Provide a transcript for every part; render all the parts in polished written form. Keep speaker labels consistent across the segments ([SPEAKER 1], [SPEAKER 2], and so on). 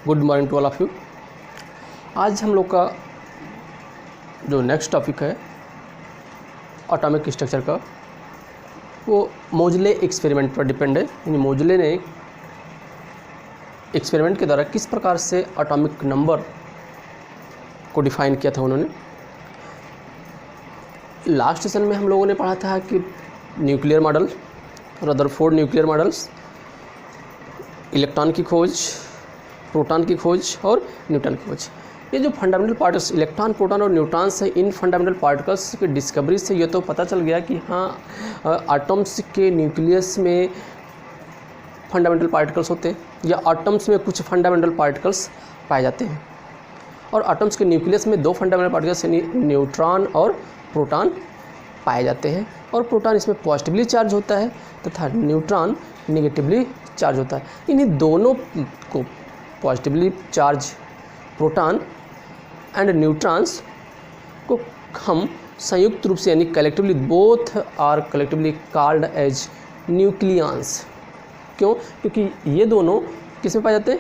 [SPEAKER 1] Good morning to all of you. आज हम लोग का जो नेक्स्ट टॉपिक है एटॉमिक स्ट्रक्चर का, वो मोजले एक्सपेरिमेंट पर डिपेंड है। यानी मोजले ने एक्सपेरिमेंट के द्वारा किस प्रकार से एटॉमिक नंबर को डिफाइन किया था उन्होंने। लास्ट सेशन में हम लोगों ने पढ़ा था कि nuclear model, Rutherford nuclear models, electron की खोज, प्रोटॉन की खोज और न्यूट्रॉन की खोज। ये जो फंडामेंटल पार्टिकल्स इलेक्ट्रॉन, प्रोटॉन और न्यूट्रॉन्स है, इन फंडामेंटल पार्टिकल्स की डिस्कवरी से ये तो पता चल गया कि हाँ एटम्स के न्यूक्लियस में फंडामेंटल पार्टिकल्स होते हैं या एटम्स में कुछ फंडामेंटल पार्टिकल्स पाए जाते हैं। और एटम्स के न्यूक्लियस में दो फंडामेंटल पार्टिकल्स यानी न्यूट्रॉन और प्रोटॉन पाए जाते हैं। और प्रोटॉन इसमें पॉजिटिवली चार्ज होता है तथा न्यूट्रॉन निगेटिवली चार्ज होता है। इन्हीं दोनों को positively charge proton and neutrons को हम संयुक्त रूप से यानी collectively, both are collectively called as nucleons. क्यों? क्योंकि ये दोनों किस में पाए जाते हैं?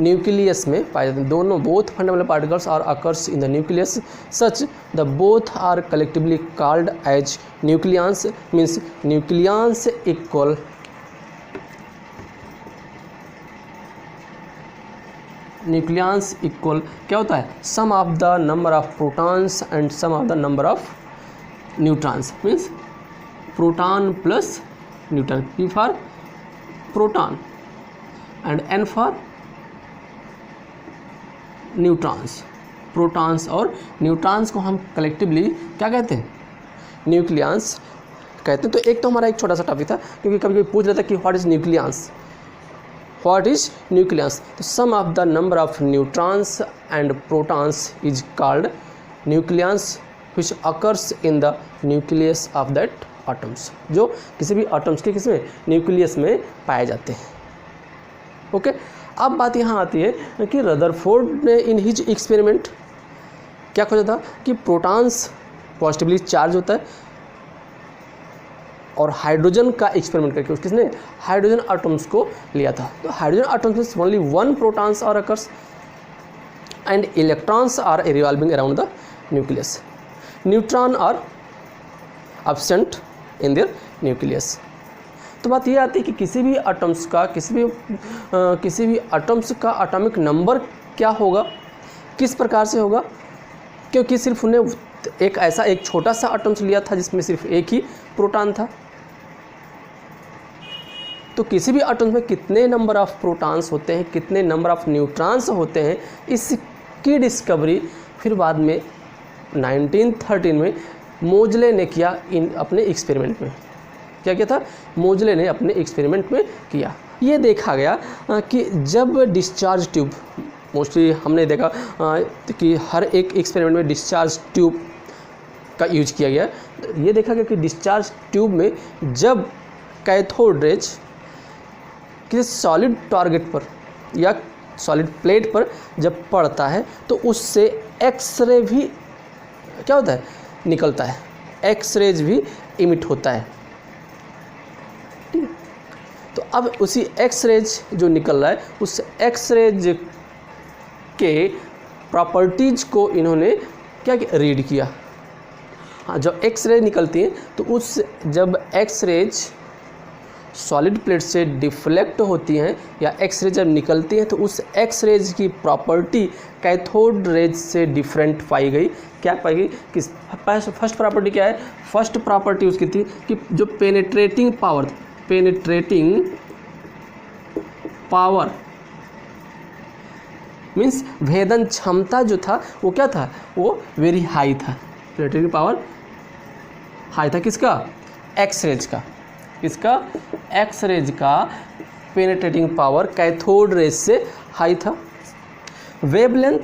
[SPEAKER 1] न्यूक्लियस में पाए जाते हैं। दोनों both fundamental particles are occurs in the nucleus, such the both are collectively called as nucleons. Means nucleons equal क्या होता है? Sum of the number of protons and sum of the number of neutrons. Means proton plus neutron, P for proton and N for neutrons. Protons और neutrons को हम collectively क्या कहते हैं? Nucleons कहते हैं। तो एक तो हमारा एक छोटा सा टॉपिक था, क्योंकि कभी कभी पूछ रहा था कि what is nucleons, what is nucleons. तो sum of the number of neutrons and protons is called nucleons which occurs in the nucleus of that atoms. जो किसी भी एटम्स के किसमें न्यूक्लियस में पाए जाते हैं। ओके, अब बात यहाँ आती है कि रदरफोर्ड ने इन हिज एक्सपेरिमेंट क्या खोजा था कि प्रोटॉन्स पॉजिटिवली चार्ज होता है, और हाइड्रोजन का एक्सपेरिमेंट करके किसने हाइड्रोजन एटम्स को लिया था। तो हाइड्रोजन एटम्स में only one protons are occurs and electrons are revolving around the nucleus. Neutron are absent in their nucleus. तो बात ये आती है कि किसी भी एटम्स का एटॉमिक नंबर क्या होगा, किस प्रकार से होगा, क्योंकि सिर्फ उन्हें एक छोटा सा एटम्स लिया था जिसमें सिर्फ एक ही प्रोटॉन था। तो किसी भी एटम्स में कितने नंबर ऑफ प्रोटॉन्स होते हैं, कितने नंबर ऑफ न्यूट्रॉन्स होते हैं, इसकी डिस्कवरी फिर बाद में 1913 में मोजले ने किया अपने एक्सपेरिमेंट में। क्या किया था? मोजले ने अपने एक्सपेरिमेंट में किया। ये देखा गया कि जब डिस्चार्ज ट्यूब, मोस्टली हमने देखा कि हर एक एक्सपेरिमेंट में डिस्चार्ज ट्यूब का यूज किया गया। ये देखा गया कि डिस्चार्ज ट्यूब में जब कैथोड रेज किसी सॉलिड टारगेट पर या सॉलिड प्लेट पर जब पड़ता है तो उससे एक्सरे भी क्या होता है? निकलता है। एक्सरेज भी इमिट होता है। ठीक है, तो अब उसी एक्सरेज जो निकल रहा है, उस एक्सरेज के प्रॉपर्टीज को इन्होंने क्या रीड किया। हाँ, जब एक्सरे निकलती हैं तो जब एक्सरेज सॉलिड प्लेट से डिफ्लेक्ट होती हैं या एक्सरे जब निकलती हैं तो उस एक्सरेज की प्रॉपर्टी कैथोड रेज से डिफरेंट पाई गई। क्या पाई गई? कि फर्स्ट प्रॉपर्टी क्या है? फर्स्ट प्रॉपर्टी उसकी थी कि जो पेनिट्रेटिंग पावर मीन्स भेदन क्षमता जो था वो क्या था? वो वेरी हाई था। पेनिट्रेटिंग पावर हाई था। किसका? एक्सरेज का। इसका एक्सरेज का पेनिट्रेटिंग पावर कैथोड रेज से हाई था। वेवलेंथ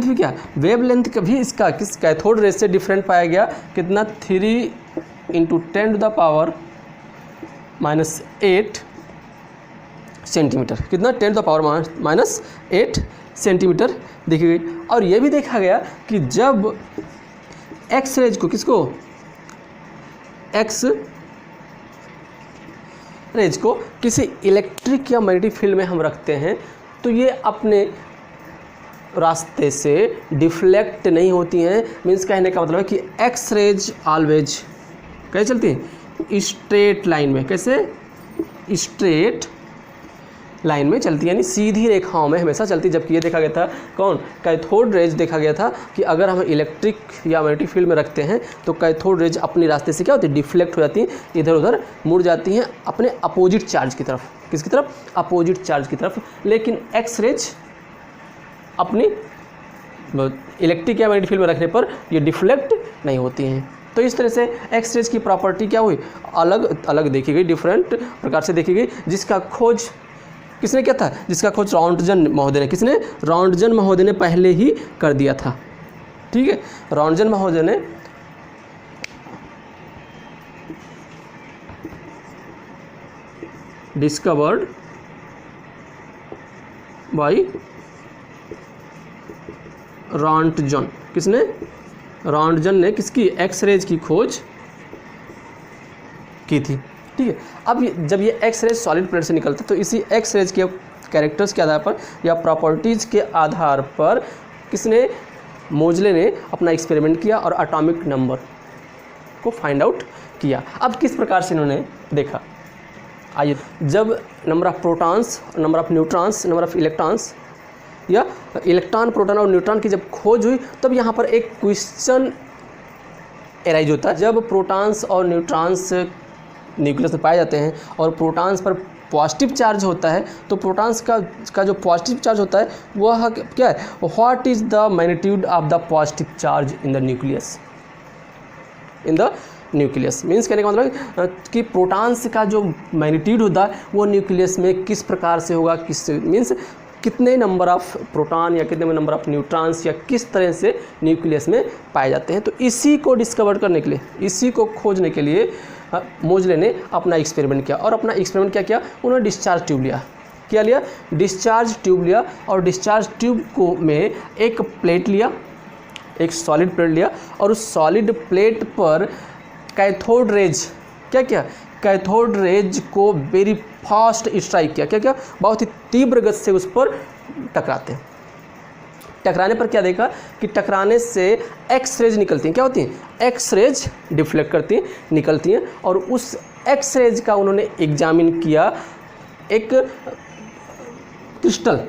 [SPEAKER 1] भी क्या? वेवलेंथ का भी इसका किस कैथोड रेज से डिफरेंट पाया गया। कितना? 3 × 10⁻⁻8 सेंटीमीटर। कितना? 10⁻⁻8 सेंटीमीटर देखी गई। और ये भी देखा गया कि जब एक्सरेज को, किसको? रेज को किसी इलेक्ट्रिक या मैग्नेटिक फील्ड में हम रखते हैं तो ये अपने रास्ते से डिफ्लेक्ट नहीं होती हैं। मीन्स कहने का मतलब है कि एक्स रेज ऑलवेज कैसे चलती है, स्ट्रेट लाइन में। कैसे, स्ट्रेट लाइन में चलती है, यानी सीधी रेखाओं में हमेशा चलती। जबकि ये देखा गया था कौन, कैथोड रेज देखा गया था कि अगर हम इलेक्ट्रिक या मैग्नेटिक फील्ड में रखते हैं तो कैथोड रेज अपने रास्ते से क्या होती है, डिफ्लेक्ट हो जाती हैं, इधर उधर मुड़ जाती हैं अपने अपोजिट चार्ज की तरफ। किसकी तरफ, अपोजिट चार्ज की तरफ। लेकिन एक्स रेज अपनी इलेक्ट्रिक या मैग्नेटिक फील्ड में रखने पर ये डिफ्लेक्ट नहीं होती हैं। तो इस तरह से एक्स रेज की प्रॉपर्टी क्या हुई, अलग अलग देखी गई, डिफरेंट प्रकार से देखी गई, जिसका खोज किसने किया था, जिसका खोज रॉन्टजन महोदय ने, किसने, रॉन्टजन महोदय ने पहले ही कर दिया था। ठीक है, रॉन्टजन महोदय ने डिस्कवर्ड बाय रॉन्टजन, किसने, रॉन्टजन ने किसकी, एक्स रेज की खोज की थी। ठीक है, अब जब ये एक्स रेज सॉलिड प्लेट से निकलता है तो इसी एक्स रेज के कैरेक्टर्स के आधार पर या प्रॉपर्टीज़ के आधार पर किसने, मोजले ने अपना एक्सपेरिमेंट किया और एटॉमिक नंबर को फाइंड आउट किया। अब किस प्रकार से इन्होंने देखा, आइए, जब number of protons, number of neutrons, number of electrons या इलेक्ट्रॉन, प्रोटॉन और न्यूट्रॉन की जब खोज हुई तब यहाँ पर एक क्वेश्चन एराइज होता है। जब प्रोटॉन्स और न्यूट्रॉन्स न्यूक्लियस में पाए जाते हैं और प्रोटॉन्स पर पॉजिटिव चार्ज होता है तो प्रोटॉन्स का जो पॉजिटिव चार्ज होता है वह क्या है, what is the magnitude of the positive charge in the nucleus, in the nucleus. Means कहने का मतलब कि प्रोटॉन्स का जो मैग्नीट्यूड होता है वो न्यूक्लियस में किस प्रकार से होगा, किस मीन्स कितने नंबर ऑफ प्रोटॉन या कितने नंबर ऑफ न्यूट्रॉन्स या किस तरह से न्यूक्लियस में पाए जाते हैं। तो इसी को डिस्कवर करने के लिए, इसी को खोजने के लिए मोजले ने अपना एक्सपेरिमेंट किया। और अपना एक्सपेरिमेंट क्या किया, उन्होंने डिस्चार्ज ट्यूब लिया। क्या लिया, डिस्चार्ज ट्यूब लिया। और डिस्चार्ज ट्यूब को में एक प्लेट लिया, एक सॉलिड प्लेट लिया और उस सॉलिड प्लेट पर कैथोड रेज क्या किया, कैथोड रेज को वेरी फास्ट स्ट्राइक किया। क्या क्या, बहुत ही तीव्र गति से उस पर टकराते हैं। टकराने पर क्या देखा कि टकराने से एक्स रेज निकलती हैं। क्या होती हैं, एक्स रेज डिफ्लेक्ट करती हैं, निकलती हैं। और उस एक्स रेज का उन्होंने एग्जामिन किया एक क्रिस्टल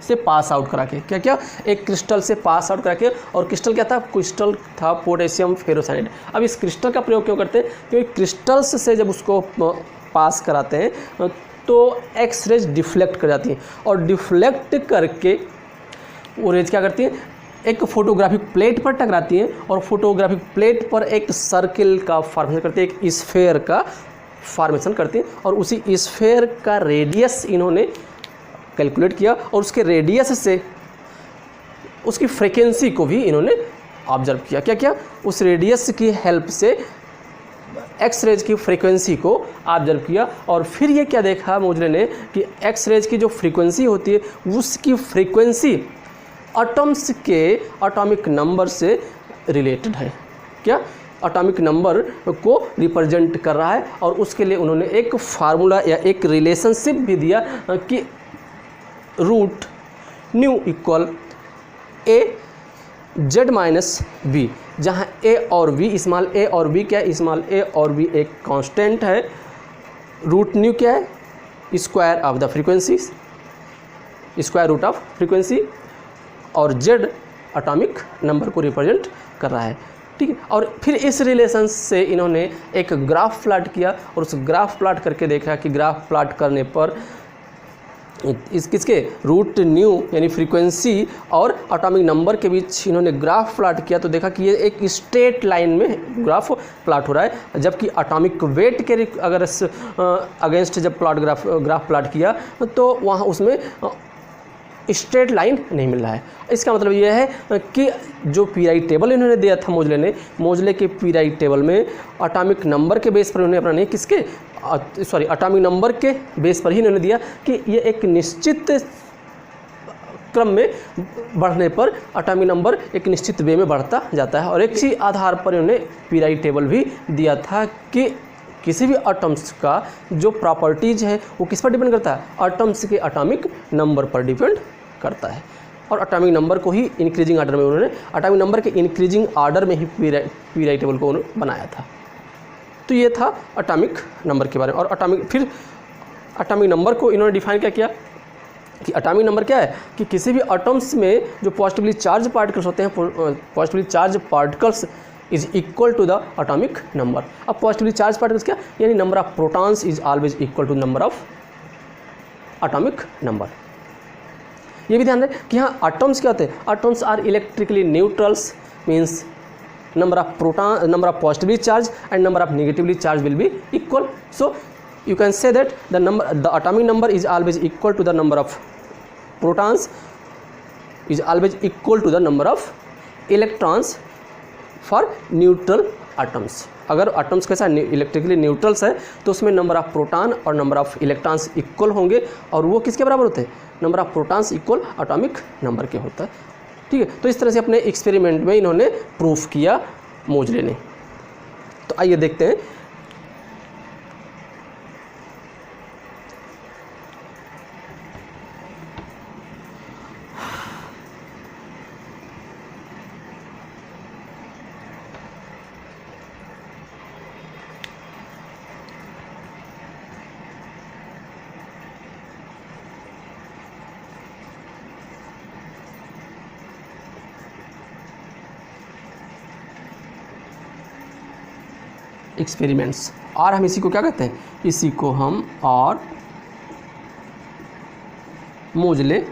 [SPEAKER 1] से पास आउट करा के। क्या क्या, एक क्रिस्टल से पास आउट करा के। और क्रिस्टल क्या था, क्रिस्टल था पोटेशियम फेरोसाइनाइड। अब इस क्रिस्टल का प्रयोग क्यों करते हैं, क्योंकि क्रिस्टल्स से जब उसको पास कराते हैं तो एक्स रेज डिफ्लेक्ट कर जाती हैं। और डिफ्लेक्ट करके वो रेज क्या करती हैं, एक फोटोग्राफिक प्लेट पर टकराती हैं और फोटोग्राफिक प्लेट पर एक सर्किल का फॉर्मेशन करती है, एक स्फेयर का फॉर्मेशन करती हैं। और उसी स्फेयर का रेडियस इन्होंने कैलकुलेट किया और उसके रेडियस से उसकी फ्रीक्वेंसी को भी इन्होंने ऑब्जर्व किया। क्या क्या, उस रेडियस की हेल्प से एक्स रेज की फ्रीक्वेंसी को ऑब्जर्व किया। और फिर ये क्या देखा मोजले ने कि एक्स रेज की जो फ्रीक्वेंसी होती है उसकी फ्रीक्वेंसी एटम्स के एटॉमिक नंबर से रिलेटेड है। क्या, एटॉमिक नंबर को रिप्रेजेंट कर रहा है। और उसके लिए उन्होंने एक फार्मूला या एक रिलेशनशिप भी दिया कि रूट न्यू इक्वल ए जेड माइनस बी, जहाँ ए और बी, स्मॉल ए और बी क्या है, स्मॉल ए और बी एक कांस्टेंट है। रूट न्यू क्या है, square of the frequency, square root of frequency. और जेड एटॉमिक नंबर को रिप्रेजेंट कर रहा है। ठीक है, और फिर इस रिलेशन से इन्होंने एक ग्राफ प्लॉट किया और उस ग्राफ प्लॉट करके देखा कि ग्राफ प्लॉट करने पर इस किसके, रूट न्यू यानी फ्रीक्वेंसी और एटॉमिक नंबर के बीच इन्होंने ग्राफ प्लॉट किया तो देखा कि ये एक स्ट्रेट लाइन में ग्राफ प्लॉट हो रहा है। जबकि एटॉमिक वेट के अगर अगेंस्ट जब ग्राफ प्लॉट किया तो वहाँ उसमें स्ट्रेट लाइन नहीं मिल रहा है। इसका मतलब यह है कि जो पीरियोडिक टेबल इन्होंने दिया था मोजले ने, मोजले के पीरियोडिक टेबल में एटॉमिक नंबर के बेस पर उन्होंने अपना नहीं किसके एटॉमिक नंबर के बेस पर ही इन्होंने दिया कि ये एक निश्चित क्रम में बढ़ने पर एटॉमिक नंबर एक निश्चित वे में बढ़ता जाता है। और एक ही आधार पर इन्होंने पीरियोडिक टेबल भी दिया था कि किसी भी एटम्स का जो प्रॉपर्टीज है वो किस पर डिपेंड करता है, एटम्स के एटॉमिक नंबर पर डिपेंड करता है। और एटॉमिक नंबर को ही इंक्रीजिंग आर्डर में उन्होंने, एटॉमिक नंबर के इंक्रीजिंग आर्डर में ही पीरियोडिक टेबल को उन्होंने बनाया था। तो ये था एटॉमिक नंबर के बारे में। और फिर एटॉमिक नंबर को इन्होंने डिफाइन क्या किया कि एटॉमिक नंबर क्या है कि किसी भी एटम्स में जो पॉजिटिवली चार्ज पार्टिकल्स होते हैं, positively charge particles is equal to the atomic number. अब पॉजिटिवली चार्ज पार्टिकल्स क्या, यानी number of protons is always equal to number of atomic number. ये भी ध्यान रखें कि हाँ एटम्स क्या होते हैं, atoms are electrically neutrals, means number of positively charged and number of negatively charged will be equal. So you can say that the atomic number is always equal to the number of protons is always equal to the number of electrons for neutral atoms. अगर atoms के साथ electrically neutrals है तो उसमें number of proton और number of electrons equal होंगे, और वो किसके बराबर होते हैं, number of protons equal atomic number के होता है। ठीक है, तो इस तरह से अपने एक्सपेरिमेंट में इन्होंने प्रूफ किया मोजले ने। तो आइए देखते हैं एक्सपेरिमेंट्स। और हम इसी को क्या कहते हैं, इसी को हम और मोजले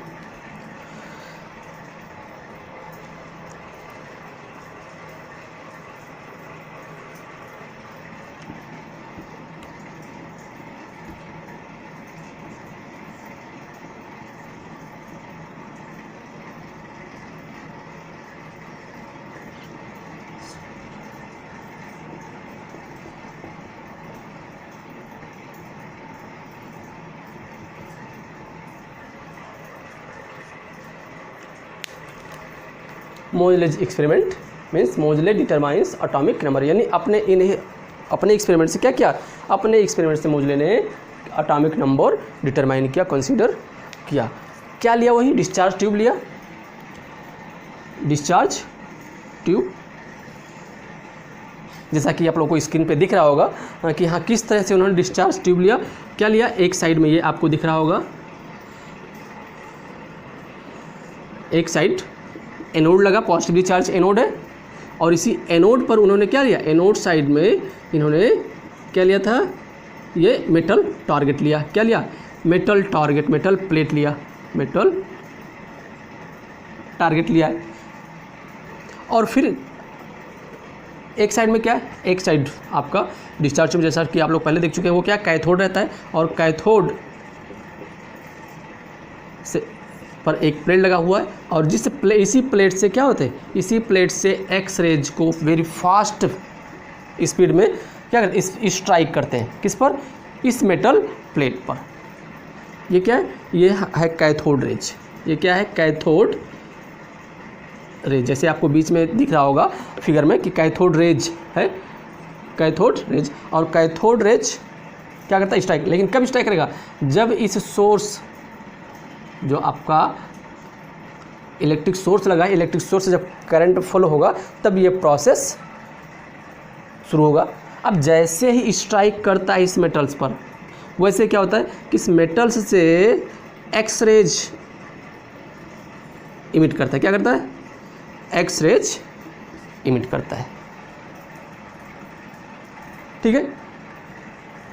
[SPEAKER 1] मोजलेज एक्सपेरिमेंट मीन्स मोजले डिटरमाइंस एटॉमिक नंबर, यानी अपने एक्सपेरिमेंट से क्या किया, अपने एक्सपेरिमेंट से मोजले ने एटॉमिक नंबर डिटरमाइन किया, कंसीडर किया। क्या लिया, वही डिस्चार्ज ट्यूब लिया, डिस्चार्ज ट्यूब, जैसा कि आप लोगों को स्क्रीन पे दिख रहा होगा कि हाँ किस तरह से उन्होंने डिस्चार्ज ट्यूब लिया। क्या लिया, एक साइड में ये आपको दिख रहा होगा, एक साइड एनोड लगा, पॉजिटिवली चार्ज एनोड है, और इसी एनोड पर उन्होंने क्या लिया, एनोड साइड में इन्होंने क्या लिया था, ये मेटल टारगेट लिया। क्या लिया, मेटल टारगेट, मेटल प्लेट लिया, मेटल टारगेट लिया है। और फिर एक साइड में क्या है, एक साइड आपका डिस्चार्ज ट्यूब, जैसा कि आप लोग पहले देख चुके हैं, वो क्या कैथोड रहता है, और कैथोड से पर एक प्लेट लगा हुआ है, और इसी प्लेट से क्या होते हैं, इसी प्लेट से एक्स रेज को वेरी फास्ट स्पीड में क्या करते हैं, स्ट्राइक करते हैं, किस पर, इस मेटल प्लेट पर। ये क्या है, ये है कैथोड रेज, ये क्या है, कैथोड रेज, जैसे आपको बीच में दिख रहा होगा फिगर में कि कैथोड रेज है, कैथोड रेज। और कैथोड रेज क्या करता है, स्ट्राइक, लेकिन कब स्ट्राइक करेगा, जब इस सोर्स, जो आपका इलेक्ट्रिक सोर्स लगा है, इलेक्ट्रिक सोर्स से जब करंट फ्लो होगा तब ये प्रोसेस शुरू होगा। अब जैसे ही स्ट्राइक करता है इस मेटल्स पर, वैसे क्या होता है कि इस मेटल्स से एक्स रेज इमिट करता है। क्या करता है, एक्स रेज इमिट करता है। ठीक है,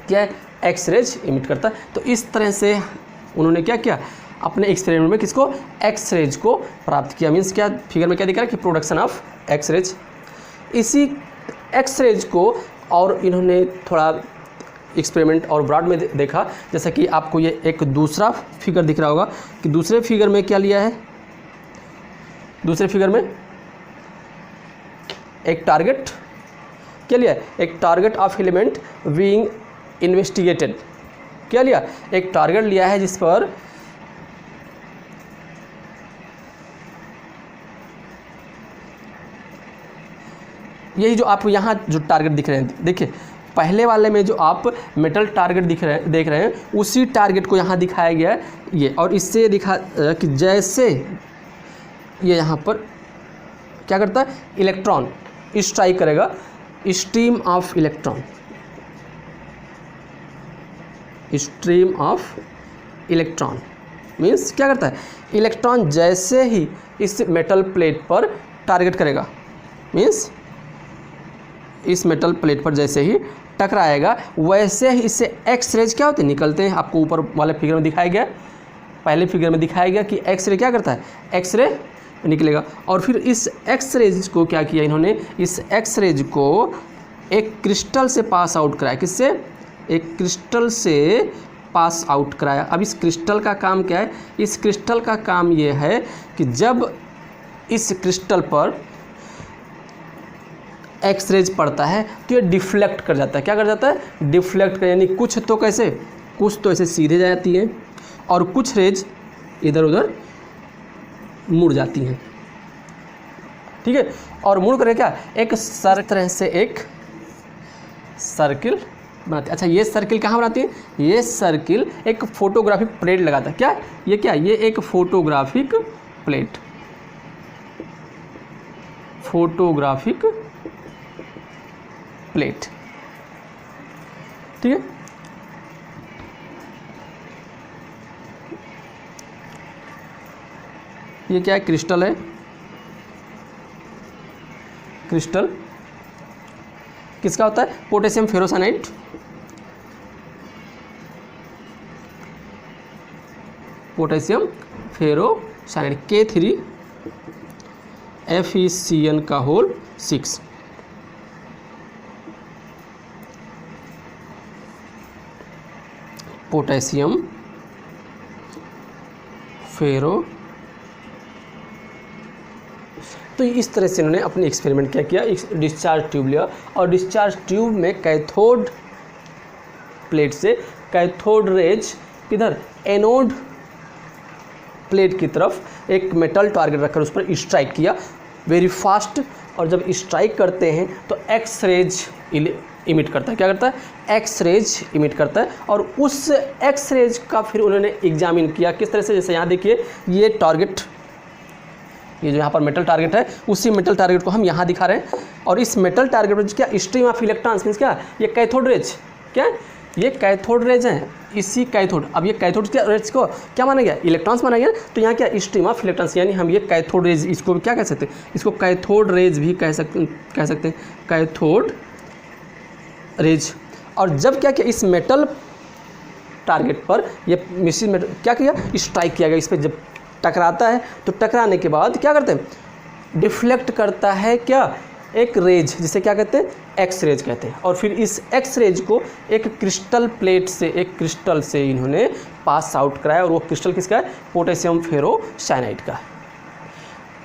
[SPEAKER 1] क्या है, एक्स रेज इमिट करता है। तो इस तरह से उन्होंने क्या किया, अपने एक्सपेरिमेंट में किसको, एक्स रेज को प्राप्त किया। मीन्स क्या, फिगर में क्या दिख रहा है कि प्रोडक्शन ऑफ एक्स रेज। इसी एक्स रेज को और इन्होंने थोड़ा एक्सपेरिमेंट और ब्रॉड में देखा, जैसा कि आपको ये एक दूसरा फिगर दिख रहा होगा कि दूसरे फिगर में क्या लिया है, दूसरे फिगर में एक टारगेट, क्या लिया है, एक target of element being investigated. क्या लिया, एक टारगेट लिया है जिस पर यही जो आप यहाँ जो टारगेट दिख रहे हैं, देखिए पहले वाले में जो आप मेटल टारगेट देख रहे हैं उसी टारगेट को यहाँ दिखाया गया है ये, और इससे दिखा कि जैसे ये यहाँ पर क्या करता है, इलेक्ट्रॉन स्ट्राइक करेगा, stream of electron, stream of electron means क्या करता है, इलेक्ट्रॉन जैसे ही इस मेटल प्लेट पर टारगेट करेगा, मीन्स इस मेटल प्लेट पर जैसे ही टकराएगा वैसे ही इससे एक्स रेज क्या होते हैं, निकलते हैं। आपको ऊपर वाले फिगर में दिखाया गया, पहले फिगर में दिखाया गया कि एक्स रे क्या करता है, एक्स रे निकलेगा। और फिर इस एक्स रेज को क्या किया इन्होंने, इस एक्स रेज को एक क्रिस्टल से पास आउट कराया, किससे, एक क्रिस्टल से पास आउट कराया। अब इस क्रिस्टल का काम क्या है, इस क्रिस्टल का काम ये है कि जब इस क्रिस्टल पर एक्स रेज पड़ता है तो ये डिफ्लेक्ट कर जाता है, क्या कर जाता है, डिफ्लेक्ट कर, यानी कुछ तो कैसे, कुछ तो ऐसे सीधे जाती हैं और कुछ रेज इधर उधर मुड़ जाती हैं, ठीक है। और मुड़ कर क्या, एक तरह से एक सर्किल बनाती है। अच्छा, ये सर्किल कहाँ बनाती है, ये सर्किल एक फोटोग्राफिक प्लेट लगाता है, क्या ये, क्या ये एक फोटोग्राफिक प्लेट, फोटोग्राफिक प्लेट, ठीक है। ये क्या है, क्रिस्टल है, क्रिस्टल किसका होता है, potassium ferrocyanide, potassium ferrocyanide K3FeCN का होल 6, पोटेशियम फेरो। तो इस तरह से इन्होंने अपने एक्सपेरिमेंट क्या किया, डिस्चार्ज ट्यूब लिया और डिस्चार्ज ट्यूब में कैथोड प्लेट से कैथोड रेज किधर, एनोड प्लेट की तरफ एक मेटल टारगेट रखकर उस पर स्ट्राइक किया वेरी फास्ट, और जब स्ट्राइक करते हैं तो एक्स रेज इमिट करता है, क्या करता है, एक्स रेज इमिट करता है। और उस एक्स रेज का फिर उन्होंने एग्जामिन किया किस तरह से, जैसे यहाँ देखिए ये टारगेट, ये जो यहाँ पर मेटल टारगेट है उसी मेटल टारगेट को हम यहाँ दिखा रहे हैं, और इस मेटल टारगेट पर क्या, स्ट्रीम ऑफ इलेक्ट्रॉन्स मीन्स क्या, ये कैथोड रेज, क्या ये कैथोड रेज है, इसी कैथोड, अब ये कैथोड रेज को क्या माना गया, इलेक्ट्रॉन्स माना गया, तो यहाँ क्या, स्ट्रीम ऑफ इलेक्ट्रॉन्स, यानी हम ये कैथोड रेज, इसको क्या कह सकते हैं, इसको कैथोड रेज भी कह सकते हैं, कैथोड रेज। और जब क्या किया, इस मेटल टारगेट पर ये मिश्रित मेटल क्या किया, स्ट्राइक किया गया, इस पर जब टकराता है तो टकराने के बाद क्या करते हैं, डिफ्लेक्ट करता है क्या, एक रेज, जिसे क्या कहते हैं, एक्स रेज कहते हैं। और फिर इस एक्स रेज को एक क्रिस्टल प्लेट से, एक क्रिस्टल से इन्होंने पास आउट कराया, और वो क्रिस्टल किसका है, पोटेशियम फेरोसाइनाइड का।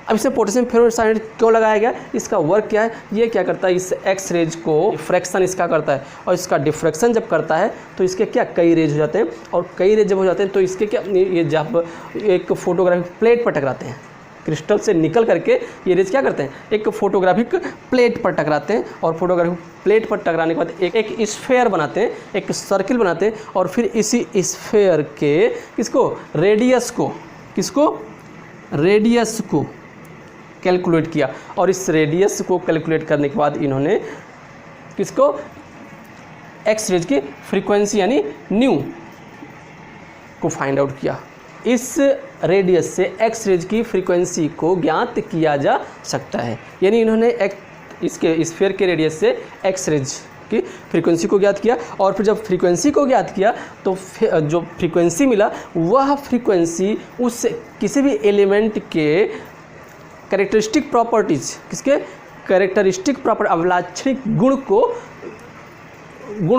[SPEAKER 1] अब इसे पोटेशियम फेरोसाइनाइड क्यों लगाया गया, इसका वर्क क्या है, ये क्या करता है, इस एक्स रेज को डिफ्रैक्शन इसका करता है, और इसका डिफ्रैक्शन जब करता है तो इसके क्या, कई रेज हो जाते हैं, और कई रेज जब हो जाते हैं तो इसके क्या, ये जब एक फोटोग्राफिक प्लेट पर टकराते हैं, क्रिस्टल से निकल करके ये रेज क्या करते हैं, एक फोटोग्राफिक प्लेट पर टकराते हैं, और फोटोग्राफिक प्लेट पर टकराने के बाद एक स्फेयर बनाते हैं, एक सर्किल बनाते हैं, और फिर इसी स्फेयर के किसको, रेडियस को, किसको, रेडियस को कैलकुलेट किया, और इस रेडियस को कैलकुलेट करने के बाद इन्होंने किसको, एक्स रेज की फ्रीक्वेंसी यानी न्यू को फाइंड आउट किया। इस रेडियस से एक्स रेज की फ्रीक्वेंसी को ज्ञात किया जा सकता है, यानी इन्होंने इसके स्फीयर के रेडियस से एक्स रेज की फ्रीक्वेंसी को ज्ञात किया, और फिर जब फ्रीक्वेंसी को ज्ञात किया तो जो फ्रीक्वेंसी मिला वह फ्रीक्वेंसी उस किसी भी एलिमेंट के कैरेक्टरिस्टिक प्रॉपर्टीज़, किसके कैरेक्टरिस्टिक प्रॉपर्टी, अभिलाक्षणिक गुण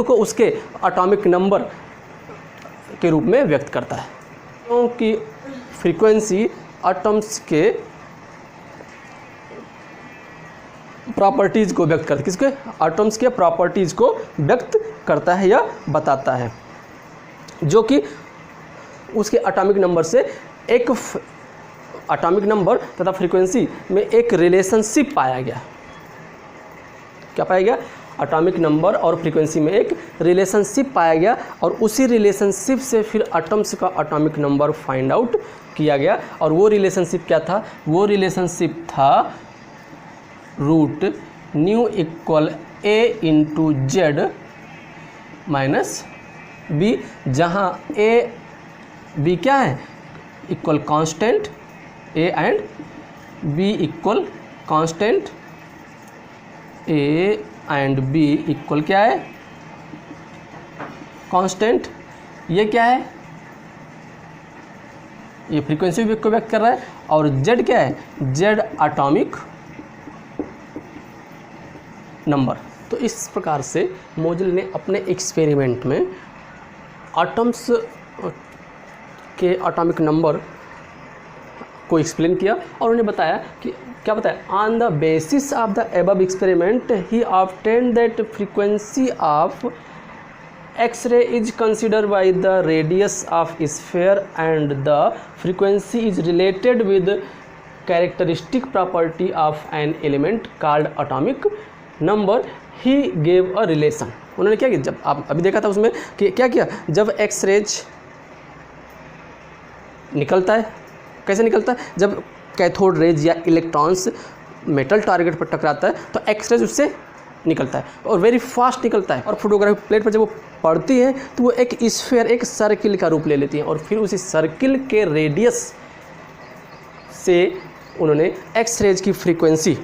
[SPEAKER 1] को उसके एटॉमिक नंबर के रूप में व्यक्त करता है, क्योंकि फ्रीक्वेंसी एटम्स के प्रॉपर्टीज़ को व्यक्त करता है, किसके, एटम्स के प्रॉपर्टीज़ को व्यक्त करता है या बताता है, जो कि उसके एटॉमिक नंबर से एक एटॉमिक नंबर तथा फ्रीक्वेंसी में एक रिलेशनशिप पाया गया। क्या पाया गया, एटॉमिक नंबर और फ्रीक्वेंसी में एक रिलेशनशिप पाया गया और उसी रिलेशनशिप से फिर एटम्स का एटॉमिक नंबर फाइंड आउट किया गया। और वो रिलेशनशिप क्या था? वो रिलेशनशिप था रूट न्यू इक्वल ए इंटू जेड माइनस बी, जहाँ ए बी क्या है? Equal constant, A and B equal constant, A and B equal क्या है? कांस्टेंट। ये क्या है? ये फ्रीक्वेंसी को व्यक्त कर रहा है। और जेड क्या है? Z atomic number. तो इस प्रकार से मोजले ने अपने एक्सपेरिमेंट में एटम्स के एटॉमिक नंबर को एक्सप्लेन किया और उन्हें बताया कि क्या बताया? On the basis of the above experiment he obtained that frequency of X-ray is considered by the radius of sphere and the frequency is related with characteristic property of an element called atomic number. He gave a relation. उन्होंने क्या किया? जब आप अभी देखा था उसमें कि क्या किया? जब एक्स रेज निकलता है, कैसे निकलता है? जब कैथोड रेज या इलेक्ट्रॉन्स मेटल टारगेट पर टकराता है तो एक्स रेज उससे निकलता है और वेरी फास्ट निकलता है। और फोटोग्राफी प्लेट पर जब वो पड़ती है तो वो एक स्फीयर, एक सर्किल का रूप ले लेती है और फिर उसी सर्किल के रेडियस से उन्होंने एक्स रेज की फ्रीक्वेंसी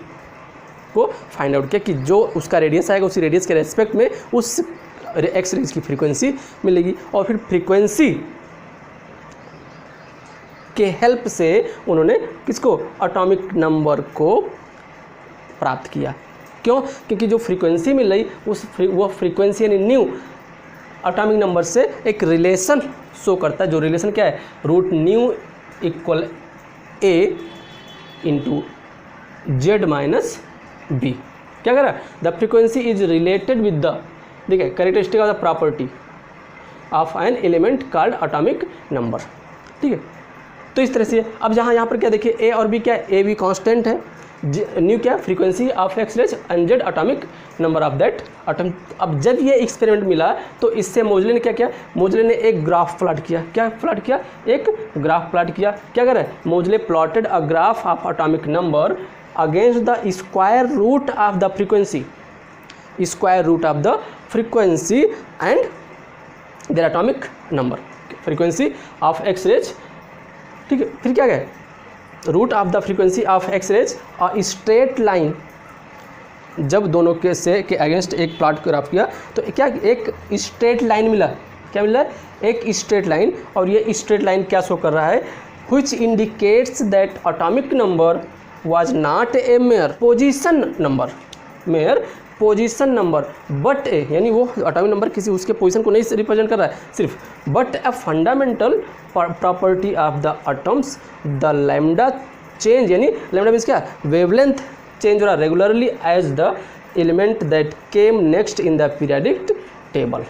[SPEAKER 1] को फाइंड आउट किया कि जो उसका रेडियस आएगा उसी रेडियस के रेस्पेक्ट में उस एक्स रेज की फ्रीक्वेंसी मिलेगी। और फिर फ्रीक्वेंसी के हेल्प से उन्होंने किसको? एटॉमिक नंबर को प्राप्त किया। क्यों? क्योंकि जो फ्रीक्वेंसी मिल रही वो फ्रीक्वेंसी यानी न्यू एटॉमिक नंबर से एक रिलेशन शो करता है। जो रिलेशन क्या है? रूट न्यू इक्वल ए इंटू जेड माइनस बी। क्या कर रहा है? The frequency is related with the, देखिए, characteristic of the property of an element called atomic number. ठीक है, तो इस तरह से अब यहाँ पर क्या देखिए, ए और बी क्या है? ए बी कांस्टेंट है, न्यू क्या? Frequency of X rays and Z atomic number of that atom. अब जब ये एक्सपेरिमेंट मिला तो इससे मोजले ने क्या किया? मोजले ने एक ग्राफ प्लॉट किया। क्या प्लॉट किया? एक ग्राफ प्लॉट किया। क्या कर रहा है? Moseley plotted a graph of atomic number against the square root of the frequency, square root of the frequency and their atomic number, frequency of X rays. ठीक है, फिर क्या गया? Root of the frequency of X rays a straight line. जब दोनों के against एक plot graph किया तो क्या? एक स्ट्रेट लाइन मिला। क्या मिला? एक स्ट्रेट लाइन। और ये स्ट्रेट लाइन क्या शो कर रहा है? Which indicates that atomic number was not a mere position number, mere position number but a, यानी वो एटॉमिक नंबर किसी उसके पोजीशन को नहीं रिप्रेजेंट कर रहा है सिर्फ, but a fundamental property of the atoms. The lambda change, यानी लैम्डा मीन्स क्या? वेवलेंथ चेंज हो रहा regularly as the element that came next in the periodic table.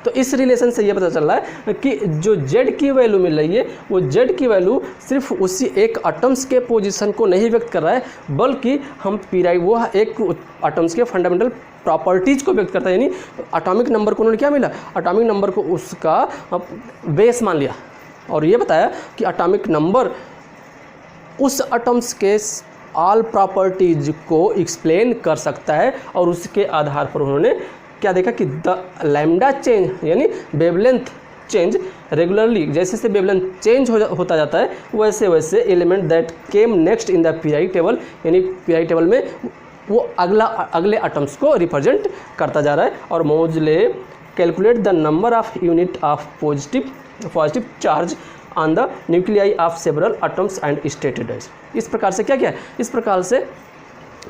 [SPEAKER 1] तो इस रिलेशन से ये पता चल रहा है कि जो z की वैल्यू मिल रही है वो z की वैल्यू सिर्फ उसी एक एटम्स के पोजीशन को नहीं व्यक्त कर रहा है, बल्कि हम वो एक एटम्स के फंडामेंटल प्रॉपर्टीज़ को व्यक्त करता है। यानी एटॉमिक नंबर को उन्होंने क्या मिला? एटॉमिक नंबर को उसका बेस मान लिया और ये बताया कि एटॉमिक नंबर उस एटम्स के ऑल प्रॉपर्टीज को एक्सप्लेन कर सकता है। और उसके आधार पर उन्होंने क्या देखा कि द लैम्डा चेंज, यानी वेवलेंथ चेंज रेगुलरली, जैसे जैसे वेवलेंथ चेंज होता जाता है वैसे वैसे element that came next in the periodic table, यानी पीरियडिक टेबल में वो अगले एटम्स को रिप्रेजेंट करता जा रहा है। और Moseley calculate the number of unit of positive charge on the nuclei of several atoms and stated as. इस प्रकार से क्या किया? इस प्रकार से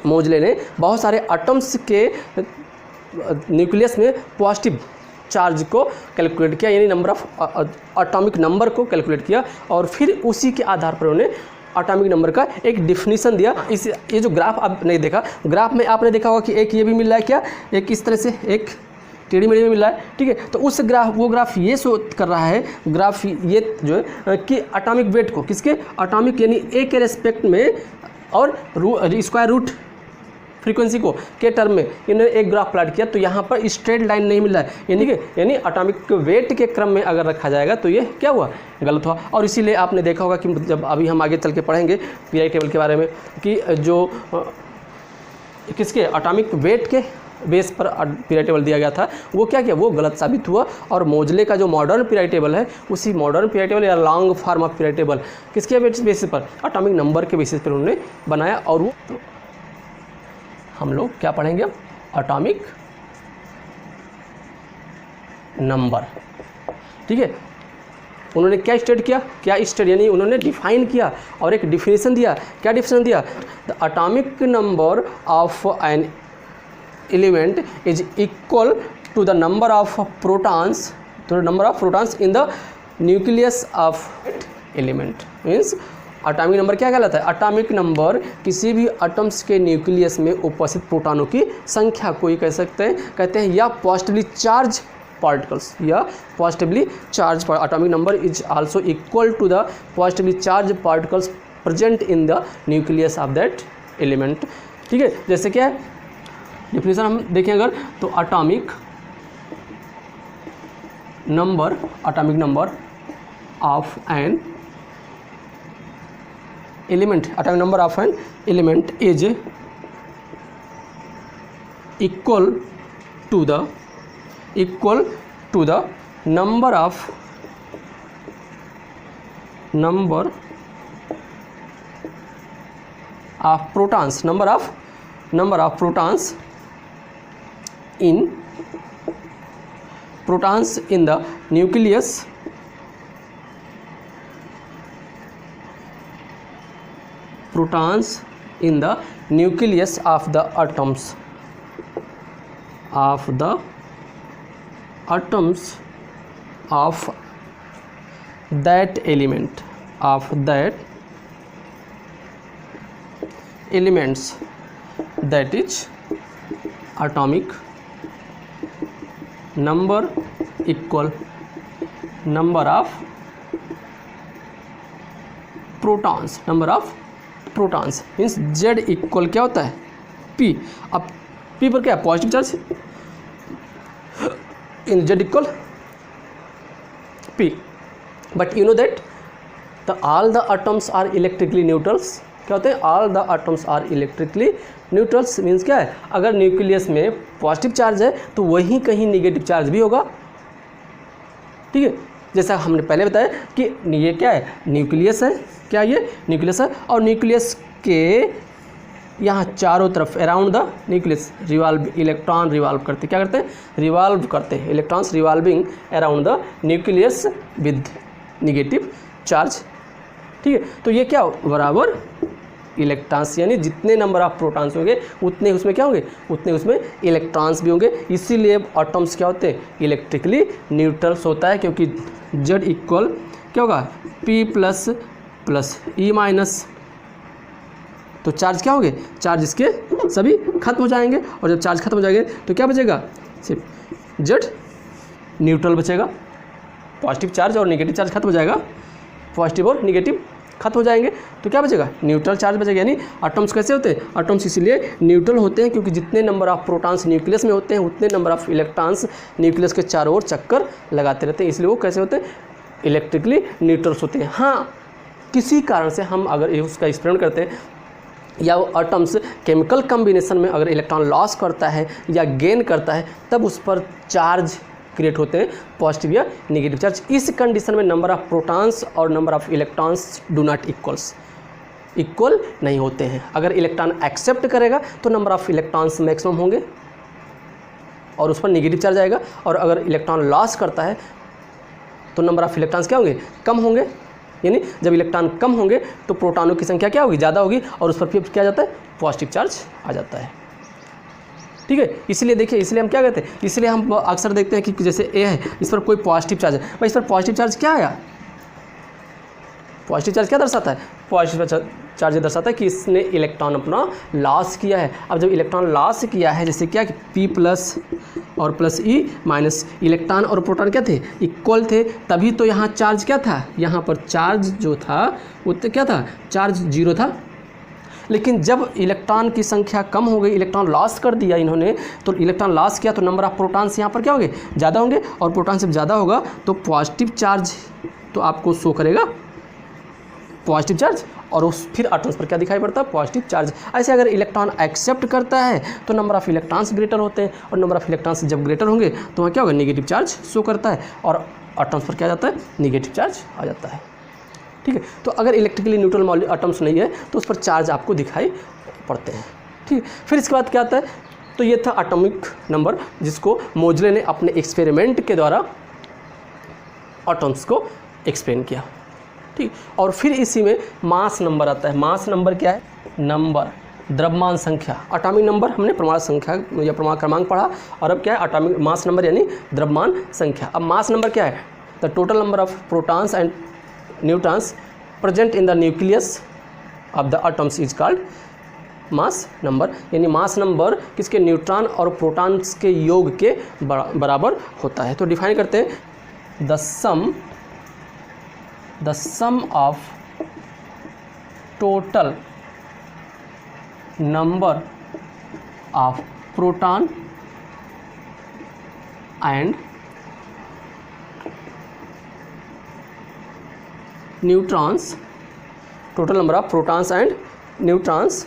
[SPEAKER 1] मोजले ने बहुत सारे एटम्स के न्यूक्लियस में पॉजिटिव चार्ज को कैलकुलेट किया, यानी नंबर ऑफ एटॉमिक नंबर को कैलकुलेट किया और फिर उसी के आधार पर उन्होंने एटॉमिक नंबर का एक डिफिनीशन दिया। इस ये जो ग्राफ आपने देखा, ग्राफ में आपने देखा होगा कि एक ये भी मिल रहा है, क्या? एक इस तरह से एक टेढ़ी मेढ़ी में मिल रहा है। ठीक है, तो उस वो ग्राफ ये शो कर रहा है, ग्राफ ये जो है कि एटॉमिक वेट को किसके? एटॉमिक यानी ए के रेस्पेक्ट में और स्क्वायर रूट फ्रीक्वेंसी को के टर्म में इन्होंने एक ग्राफ प्लॉट किया, तो यहाँ पर स्ट्रेट लाइन नहीं मिल रहा है, यानी एटॉमिक वेट के क्रम में अगर रखा जाएगा तो ये क्या हुआ, गलत हुआ। और इसीलिए आपने देखा होगा कि जब अभी हम आगे चल के पढ़ेंगे पीरियोडिक टेबल के बारे में कि जो किसके एटॉमिक वेट के बेस पर पीरियोडिक टेबल दिया गया था वो क्या किया, वो गलत साबित हुआ। और मोजले का जो मॉडर्न पीरियोडिक टेबल है उसी मॉडर्न पीरियोडिक टेबल या long form of periodic table किसके बेसिस पर, एटॉमिक नंबर के बेसिस पर उन्होंने बनाया। और वो हम लोग क्या पढ़ेंगे, एटॉमिक नंबर, ठीक है। उन्होंने क्या स्टेट किया, यानी उन्होंने डिफाइन किया और एक डिफिनेशन दिया। क्या डिफिनेशन दिया, the atomic number of an element is equal to the number of protons in the nucleus of element. Means atomic number क्या कहलाता है, एटॉमिक नंबर किसी भी एटम्स के न्यूक्लियस में उपस्थित प्रोटॉनों की संख्या को ही कहते हैं या पॉजिटिवली चार्ज पार्टिकल्स, या positively charge atomic number is also equal to the positively charge particles present in the nucleus of that element, ठीक है। जैसे क्या है डिफिनेशन हम देखें अगर, तो atomic number of an element, atomic number of an element is equal to the number of protons in the nucleus of the atoms of that element, that is atomic number equal number of protons, means Z equal क्या होता है P। अब P पर क्या है, positive charge, इन Z इक्वल P, but you know that the all the atoms are electrically neutrals. क्या होते हैं, all the atoms are electrically neutrals, means क्या है, अगर न्यूक्लियस में पॉजिटिव चार्ज है तो वहीं कहीं निगेटिव चार्ज भी होगा, ठीक है। जैसा हमने पहले बताया कि ये क्या है, न्यूक्लियस है, क्या ये न्यूक्लियस है, और न्यूक्लियस के यहाँ चारों तरफ around the nucleus electron revolve करते, क्या करते हैं, रिवॉल्व करते हैं, electrons revolving around the nucleus with negative charge, ठीक है। तो ये क्या बराबर इलेक्ट्रॉन्स, यानी जितने नंबर ऑफ प्रोटॉन्स होंगे उतने उसमें क्या होंगे, उतने उसमें इलेक्ट्रॉन्स भी होंगे। इसीलिए एटम्स क्या होते हैं, इलेक्ट्रिकली न्यूट्रल्स होता है, क्योंकि Z इक्वल क्या होगा, P प्लस E माइनस, तो चार्ज क्या होंगे, चार्ज इसके सभी खत्म हो जाएंगे, और जब चार्ज खत्म हो जाएंगे तो क्या बचेगा, सिर्फ Z न्यूट्रल बचेगा। पॉजिटिव चार्ज और नेगेटिव चार्ज खत्म हो जाएगा, पॉजिटिव और नेगेटिव खत्म हो जाएंगे, तो क्या बचेगा, न्यूट्रल चार्ज बचेगा। यानी एटम्स कैसे होते हैं, एटम्स इसीलिए न्यूट्रल होते हैं क्योंकि जितने नंबर ऑफ प्रोटॉन्स न्यूक्लियस में होते हैं उतने नंबर ऑफ इलेक्ट्रॉन्स न्यूक्लियस के चारों ओर चक्कर लगाते रहते हैं, इसलिए वो कैसे होते हैं, इलेक्ट्रिकली न्यूट्रल्स होते हैं। हाँ, किसी कारण से हम अगर उसका एक्सपेरिमेंट करते हैं या वो एटम्स केमिकल कम्बिनेशन में अगर इलेक्ट्रॉन लॉस करता है या गेन करता है, तब उस पर चार्ज क्रिएट होते हैं, पॉजिटिव या नेगेटिव चार्ज। इस कंडीशन में नंबर ऑफ प्रोटॉन्स और number of electrons do not equal नहीं होते हैं। अगर इलेक्ट्रॉन एक्सेप्ट करेगा तो नंबर ऑफ इलेक्ट्रॉन्स मैक्सिमम होंगे और उस पर नेगेटिव चार्ज आएगा, और अगर इलेक्ट्रॉन लॉस करता है तो नंबर ऑफ इलेक्ट्रॉन्स क्या होंगे, कम होंगे। यानी जब इलेक्ट्रॉन कम होंगे तो प्रोटॉनों की संख्या क्या होगी, ज़्यादा होगी, और उस पर फिर क्या जाता है, पॉजिटिव चार्ज आ जाता है, ठीक है। इसलिए देखिए, इसलिए हम क्या कहते हैं, इसलिए हम अक्सर देखते हैं कि जैसे ए है, इस पर कोई पॉजिटिव चार्ज है, भाई इस पर पॉजिटिव चार्ज क्या आया, पॉजिटिव चार्ज क्या दर्शाता है, पॉजिटिव चार्ज दर्शाता है कि इसने इलेक्ट्रॉन अपना लॉस किया है। अब जब इलेक्ट्रॉन लॉस किया है, जैसे क्या कि P प्लस और प्लस E माइनस, इलेक्ट्रॉन और प्रोटॉन क्या थे, इक्वल थे, तभी तो यहाँ चार्ज क्या था, यहाँ पर चार्ज जो था वो तो क्या था, चार्ज जीरो था। लेकिन जब इलेक्ट्रॉन की संख्या कम हो गई, इलेक्ट्रॉन लॉस कर दिया इन्होंने, तो इलेक्ट्रॉन लॉस किया तो नंबर ऑफ प्रोटॉन्स यहाँ पर क्या होंगे, ज़्यादा होंगे, और प्रोटॉन जब ज़्यादा होगा तो पॉजिटिव चार्ज तो आपको शो करेगा पॉजिटिव चार्ज, और उस फिर एटम्स पर क्या दिखाई पड़ता है, पॉजिटिव चार्ज। ऐसे अगर इलेक्ट्रॉन एक्सेप्ट करता है तो नंबर ऑफ इलेक्ट्रॉन्स ग्रेटर होते हैं, और नंबर ऑफ इलेक्ट्रॉन्स जब ग्रेटर होंगे तो वहाँ क्या होगा, नेगेटिव चार्ज शो करता है, और एटम्स पर क्या जाता है, नेगेटिव चार्ज आ जाता है। ठीक है, तो अगर इलेक्ट्रिकली न्यूट्रल एटम्स नहीं है तो उस पर चार्ज आपको दिखाई पड़ते हैं। ठीक है, फिर इसके बाद क्या आता है, तो ये था एटॉमिक नंबर जिसको मोजले ने अपने एक्सपेरिमेंट के द्वारा एटम्स को एक्सप्लेन किया। ठीक, और फिर इसी में मास नंबर आता है। मास नंबर क्या है, नंबर, द्रव्यमान संख्या। एटॉमिक नंबर हमने परमाणु संख्या या परमाणु क्रमांक पढ़ा, और अब क्या है, एटॉमिक मास नंबर यानी द्रव्यमान संख्या। अब मास नंबर क्या है, the total number of protons and neutrons present in the nucleus of the atoms is called mass number. यानी मास नंबर किसके, न्यूट्रॉन और प्रोटॉन्स के योग के बराबर होता है। तो डिफाइन करते हैं, the sum of total number of proton and neutrons, total number of protons and neutrons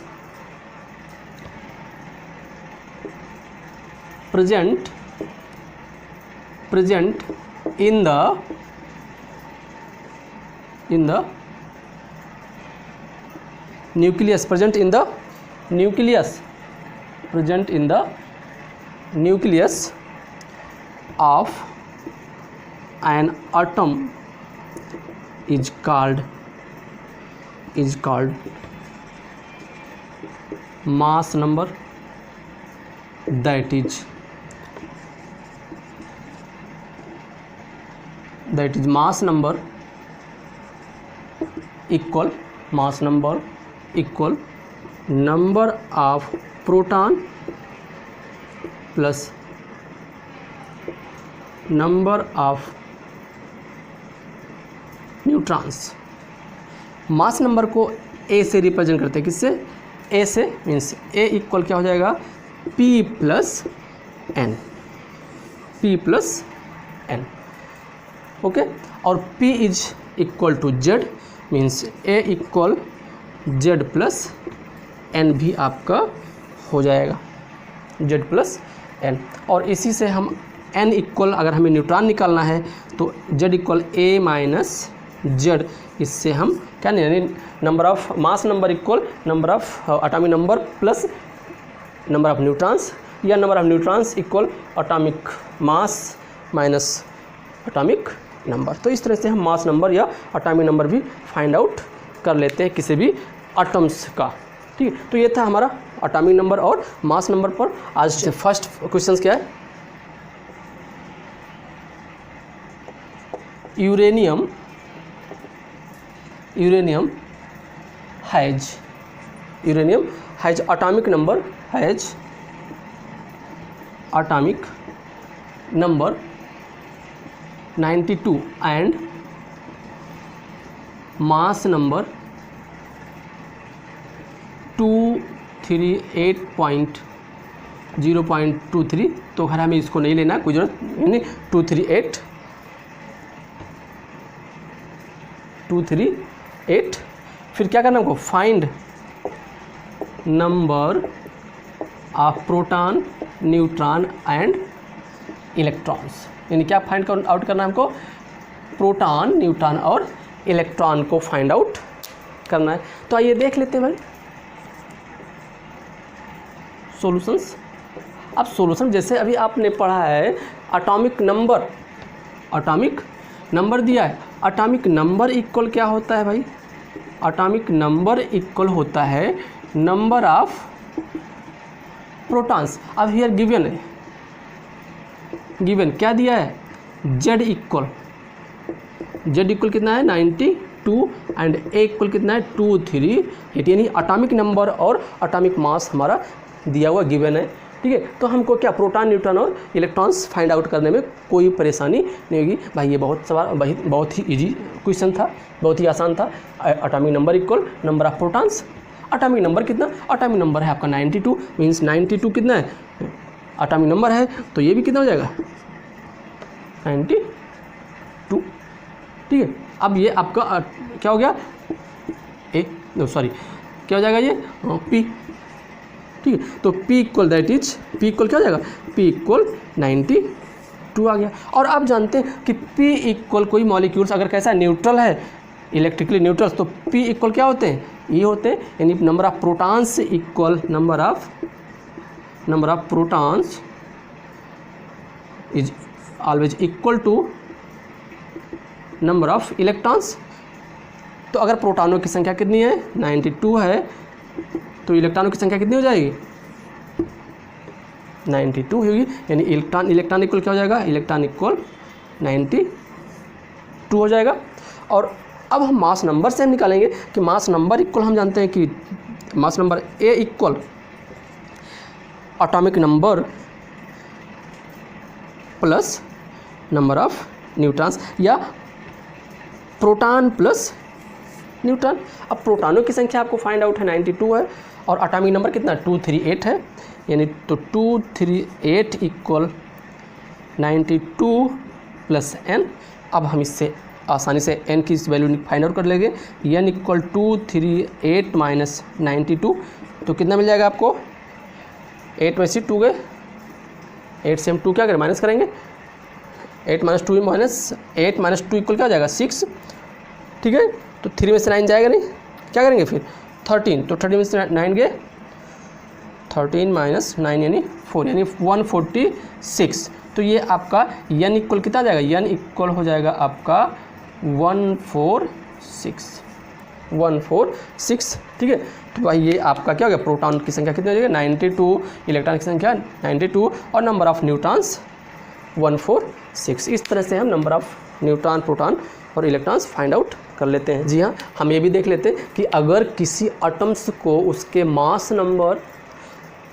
[SPEAKER 1] present in the nucleus, present in the nucleus of an atom is called mass number. That is mass number equal number of proton plus number of neutrons. Mass number को ए से represent करते हैं, किससे, ए से, means A equal क्या हो जाएगा, P plus N, okay. और P is equal to Z, means A equal Z plus N भी आपका हो जाएगा, Z प्लस एन। और इसी से हम n इक्वल, अगर हमें न्यूट्रॉन निकालना है तो Z equal A minus Z, इससे हम क्या नहीं, यानी number of mass number equal number of atomic number plus number of neutrons, या number of neutrons equal atomic mass minus atomic number. तो इस तरह से हम मास नंबर या एटॉमिक नंबर भी फाइंड आउट कर लेते हैं किसी भी एटम्स का। ठीक है, तो ये था हमारा एटॉमिक नंबर और मास नंबर पर। आज से फर्स्ट क्वेश्चन क्या है, uranium has atomic number 92 and mass number 238.0.23। तो खैर हमें इसको नहीं लेना, कोई जरूरत नहीं, 238। फिर क्या करना हमको, find number of proton, neutron and electrons. यानी क्या फाइंड आउट करना है हमको, प्रोटॉन, न्यूट्रॉन और इलेक्ट्रॉन को फाइंड आउट करना है। तो आइए देख लेते हैं भाई सॉल्यूशंस। अब सॉल्यूशन जैसे अभी आपने पढ़ा है, एटॉमिक नंबर दिया है, एटॉमिक नंबर इक्वल क्या होता है भाई, एटॉमिक नंबर इक्वल होता है नंबर ऑफ प्रोटॉन्स। अब हियर गिवन क्या दिया है, Z इक्वल कितना है 92 एंड A इक्वल कितना है 238, यानी एटॉमिक नंबर और एटॉमिक मास हमारा दिया हुआ गिवन है। ठीक है, तो हमको क्या, प्रोटॉन, न्यूट्रॉन और इलेक्ट्रॉन्स फाइंड आउट करने में कोई परेशानी नहीं होगी भाई। ये बहुत ही इजी क्वेश्चन था, बहुत ही आसान था। Atomic number equal number of protons atomic number कितना, एटॉमिक नंबर है आपका 92, मीन्स 92 कितना है एटॉमिक नंबर है, तो ये भी कितना हो जाएगा 92। ठीक है, अब ये आपका क्या हो गया क्या हो जाएगा ये P। ठीक है, तो P equal that is P equal क्या हो जाएगा, P इक्वल 92 आ गया। और आप जानते हैं कि P इक्वल कोई मॉलिक्यूल्स अगर कैसा न्यूट्रल है, इलेक्ट्रिकली न्यूट्रल, तो P इक्वल क्या होते हैं, ये होते हैं, यानी number of protons equal number of protons is always equal to number of electrons. तो अगर प्रोटॉनों की संख्या कितनी है 92 है, तो इलेक्ट्रॉनों की संख्या कितनी हो जाएगी 92 होगी, यानी इलेक्ट्रॉन इक्वल क्या हो जाएगा, इलेक्ट्रॉन इक्वल 92 हो जाएगा। और अब हम मास नंबर से हम निकालेंगे कि मास नंबर इक्वल, हम जानते हैं कि mass number A equal atomic number plus number of neutrons या प्रोटॉन प्लस न्यूट्रॉन। अब प्रोटॉनों की संख्या आपको फाइंड आउट है 92 है, और एटॉमिक नंबर कितना 238 है, यानी तो 238 इक्वल 92 प्लस n। अब हम इससे आसानी से n की वैल्यू फाइंड आउट कर लेंगे, n इक्वल 238 माइनस 92, तो कितना मिल जाएगा आपको 8 में से 2 गए, 8 से हम 2 क्या करें माइनस करेंगे, 8 माइनस 2 माइनस 8 माइनस 2 इक्वल क्या हो जाएगा 6। ठीक है, तो 3 में से 9 जाएगा नहीं, क्या करेंगे फिर 13, तो 13 में से 9 गए, 13 माइनस 9 यानी 4, यानी 146। तो ये आपका n इक्वल कितना जाएगा, n इक्वल हो जाएगा आपका 146। ठीक है, तो भाई ये आपका क्या हो गया, प्रोटॉन की संख्या कितनी हो जाएगी 92, इलेक्ट्रॉन की संख्या 92 और नंबर ऑफ न्यूट्रॉन्स 146। इस तरह से हम नंबर ऑफ न्यूट्रॉन, प्रोटॉन और इलेक्ट्रॉन्स फाइंड आउट कर लेते हैं। जी हाँ, हम ये भी देख लेते हैं कि अगर किसी एटम्स को उसके मास नंबर,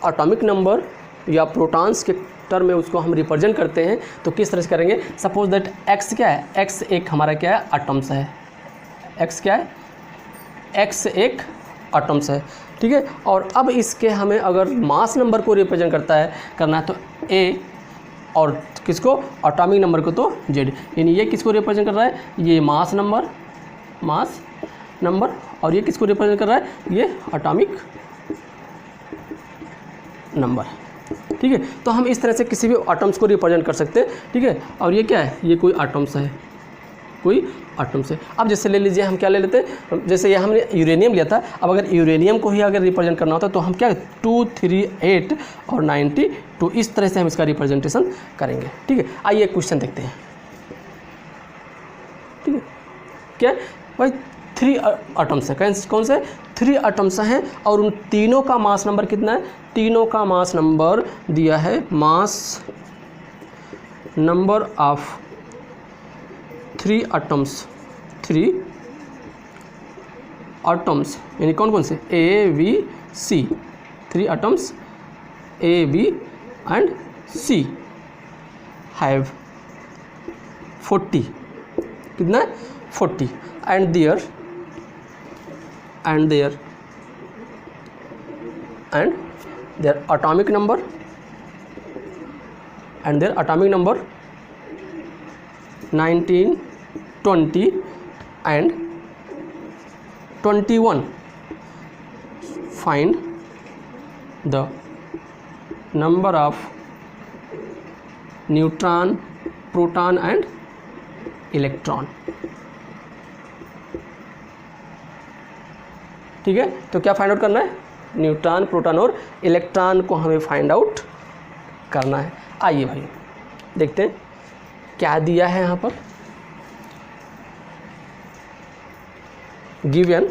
[SPEAKER 1] एटॉमिक नंबर या प्रोटॉन्स के टर्म में उसको हम रिप्रेजेंट करते हैं तो किस तरह से करेंगे। सपोज दैट x क्या है, x एक हमारा क्या है एटम्स है, x क्या है, x एक एटम्स है। ठीक है, और अब इसके हमें अगर मास नंबर को रिप्रेजेंट करना है तो a, और किसको एटॉमिक नंबर को तो z, यानी ये किसको रिप्रेजेंट कर रहा है, ये मास नंबर, और ये किसको रिप्रेजेंट कर रहा है, ये एटॉमिक नंबर। ठीक है, तो हम इस तरह से किसी भी एटम्स को रिप्रेजेंट कर सकते हैं। ठीक है, और ये क्या है, ये कोई एटम्स है, अब जैसे ले लीजिए, हम क्या ले लेते हैं, जैसे ये हमने यूरेनियम लिया था, अब अगर यूरेनियम को ही अगर रिप्रेजेंट करना होता तो हम क्या 238 और 92 इस तरह से हम इसका रिप्रेजेंटेशन करेंगे। ठीक है, आइए क्वेश्चन देखते हैं। ठीक है, क्या भाई 3 एटम्स हैं, कौन से 3 एटम्स हैं, और उन तीनों का मास नंबर कितना है, तीनों का मास नंबर दिया है, मास नंबर ऑफ 3 एटम्स यानी कौन से A, B, C, 3 atoms A, B and C have 40, कितना है 40, and their atomic number 19, 20 and 21. Find the number of neutron, proton and electron. ठीक है, तो क्या फाइंड आउट करना है, न्यूट्रॉन, प्रोटॉन और इलेक्ट्रॉन को हमें फाइंड आउट करना है। आइए भाई देखते हैं क्या दिया है यहाँ पर। गिवन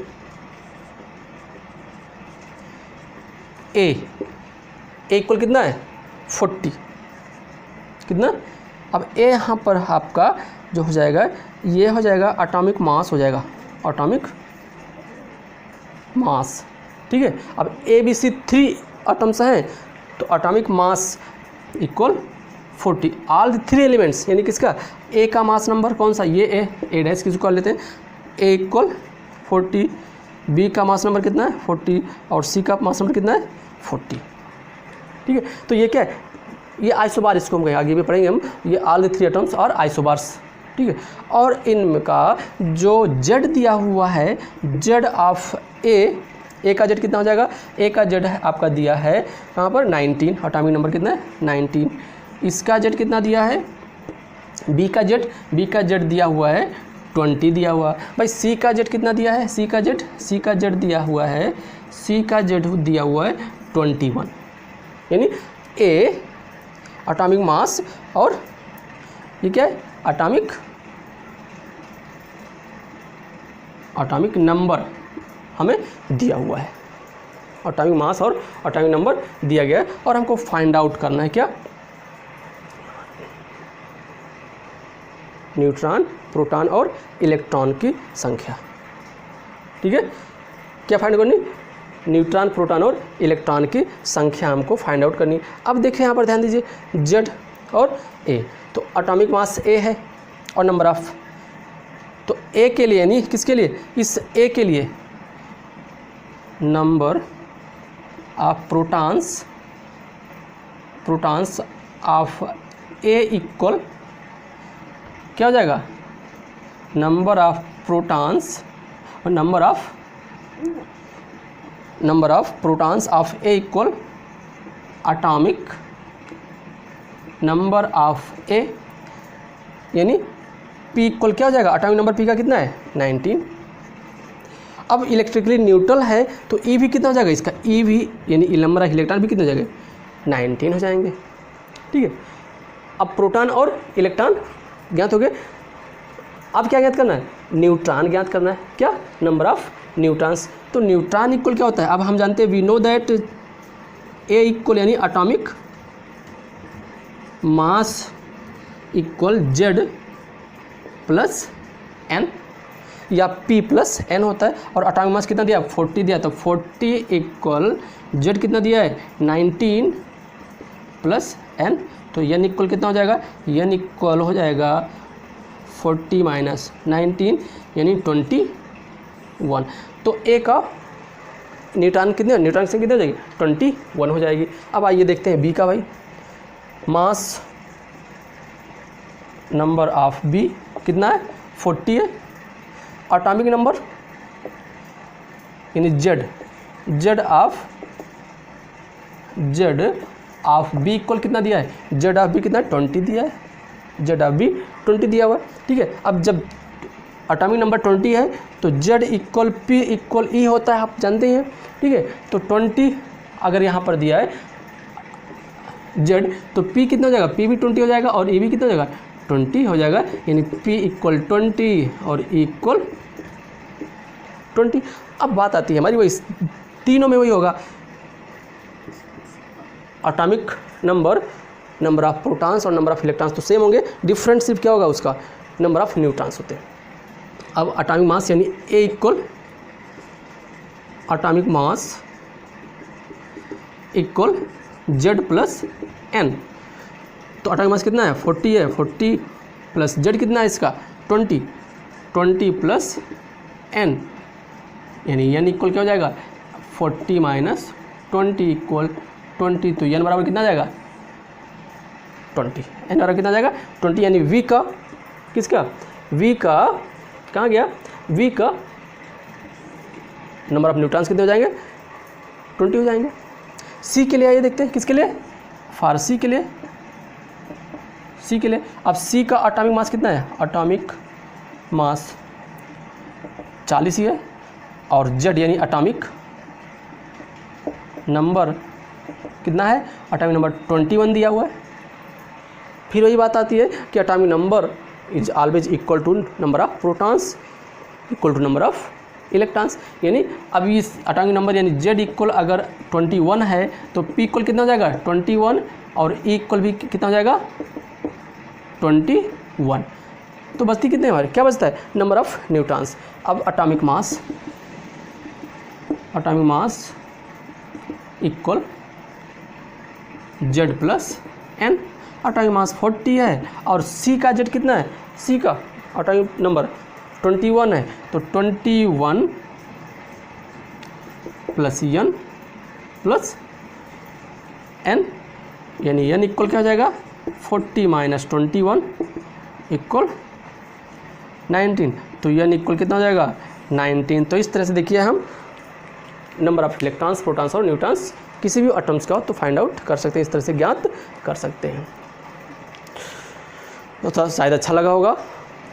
[SPEAKER 1] ए इक्वल कितना है 40, कितना, अब ए यहाँ पर आपका जो हो जाएगा, ये हो जाएगा एटॉमिक मास हो जाएगा, एटॉमिक मास। ठीक है, अब ए बी सी 3 एटम्स हैं तो atomic mass equal 40, all the 3 elements, यानी किसका ए का मास नंबर कौन सा, ये ए डैश किसको कर लेते हैं, ए इक्वल 40, बी का मास नंबर कितना है 40 और सी का मास नंबर कितना है 40। ठीक है, तो ये क्या है, ये आइसोबार, इसको हम आगे भी पढ़ेंगे हम, ये ऑल द 3 एटम्स और आइसोबार्स। ठीक है, और इनका जो जेड दिया हुआ है, जेड ऑफ ए का जेड कितना हो जाएगा, ए का जेड आपका दिया है कहाँ पर 19, एटॉमिक नंबर कितना है 19। इसका जेड कितना दिया है, बी का जेड दिया हुआ है 20 दिया हुआ। भाई सी का जेड कितना दिया है, सी का जेड दिया हुआ है, सी का जेड दिया हुआ है 21, यानी ए एटॉमिक मास और ये क्या है एटॉमिक नंबर हमें दिया हुआ है। एटॉमिक मास और एटॉमिक नंबर दिया गया है और हमको फाइंड आउट करना है क्या, न्यूट्रॉन, प्रोटॉन और इलेक्ट्रॉन की संख्या। ठीक है, क्या फाइंड करनी, न्यूट्रॉन, प्रोटॉन और इलेक्ट्रॉन की संख्या हमको फाइंड आउट करनी। अब देखिए यहाँ पर ध्यान दीजिए, जेड और ए, तो एटॉमिक मास ए है और नंबर ऑफ, तो ए के लिए यानी किसके लिए, इस ए के लिए number of protons of A equal क्या हो जाएगा, नंबर ऑफ प्रोटॉन्स और number of protons of A equal atomic number of A, यानी पी इक्वल क्या हो जाएगा, एटॉमिक नंबर पी का कितना है 19। अब इलेक्ट्रिकली न्यूट्रल है तो ई भी कितना हो जाएगा इसका, ई भी यानी नंबर ऑफ इलेक्ट्रॉन भी कितने हो जाएंगे 19 हो जाएंगे। ठीक है, अब प्रोटॉन और इलेक्ट्रॉन ज्ञात हो गए। अब क्या ज्ञात करना है, न्यूट्रॉन ज्ञात करना है, क्या, नंबर ऑफ न्यूट्रॉन्स। तो न्यूट्रॉन इक्वल क्या होता है, अब हम जानते हैं, we know that A equal यानी atomic mass equal Z plus N या पी प्लस एन होता है, और एटॉमिक मास कितना दिया 40 दिया, तो 40 इक्वल जेड कितना दिया है 19 प्लस एन, तो एन इक्वल कितना हो जाएगा, एन इक्वल हो जाएगा 40 माइनस 19 यानी 21। तो ए का न्यूट्रॉन कितने, न्यूट्रॉन से कितने हो जाएगी 21 हो जाएगी। अब आइए देखते हैं बी का, भाई मास नंबर ऑफ बी कितना है 40 है, एटॉमिक नंबर यानी जेड ऑफ बी इक्वल कितना दिया है, जेड ऑफ बी कितना 20 दिया है, जेड ऑफ बी 20 दिया हुआ है। ठीक है, अब जब एटॉमिक नंबर 20 है तो जेड इक्वल पी इक्वल ई होता है, आप जानते हैं। ठीक है, तो 20 अगर यहाँ पर दिया है जेड, तो पी कितना हो जाएगा, पी भी 20 हो जाएगा और ई भी कितना हो जाएगा 20 हो जाएगा, यानी पी इक्वल 20 और ई इक्वल 20। अब बात आती है हमारी, वही तीनों में वही होगा, एटॉमिक नंबर ऑफ प्रोटॉन्स और नंबर ऑफ इलेक्ट्रॉन्स तो सेम होंगे, डिफरेंट सिर्फ क्या होगा उसका, नंबर ऑफ न्यूट्रॉन्स होते हैं। अब एटॉमिक मास यानी A equal atomic mass equal Z plus N, तो एटॉमिक मास कितना है 40 है, 40 प्लस जेड कितना है इसका 20 प्लस एन, यानी एन इक्वल क्या हो जाएगा 40 माइनस 20 इक्वल 20, तो एन बराबर कितना आ जाएगा 20, एन बराबर कितना आ जाएगा 20, यानी वी का किसका, वी का कहाँ गया, वी का नंबर ऑफ न्यूट्रॉन्स कितने हो जाएंगे 20 हो जाएंगे। सी के लिए आइए देखते हैं, किसके लिए, फॉर सी के लिए, अब सी का एटॉमिक मास कितना है, एटॉमिक मास 40 ही है, और जेड यानी एटॉमिक नंबर कितना है, एटॉमिक नंबर 21 दिया हुआ है। फिर वही बात आती है कि atomic number is always equal to number of protons equal to number of electrons, यानी अब इस एटॉमिक नंबर यानी जेड इक्वल अगर 21 है तो पी इक्वल कितना हो जाएगा 21 और ई इक्वल भी कितना हो जाएगा 21, तो बचती कितने हमारे, क्या बचता है, नंबर ऑफ न्यूट्रॉन्स। अब atomic mass equal Z plus N, atomic mass 40 है और सी का जेड कितना है, सी का एटॉमिक नंबर 21 है, तो 21 प्लस एन प्लस एन, यानी एन इक्वल क्या हो जाएगा 40 माइनस 21 इक्वल 19, तो एन इक्वल कितना हो जाएगा 19। तो इस तरह से देखिए हम नंबर ऑफ इलेक्ट्रॉन्स, प्रोटॉन्स और न्यूट्रॉन्स किसी भी एटम्स का हो तो फाइंड आउट कर सकते हैं, इस तरह से ज्ञात कर सकते हैं। तो शायद अच्छा लगा होगा,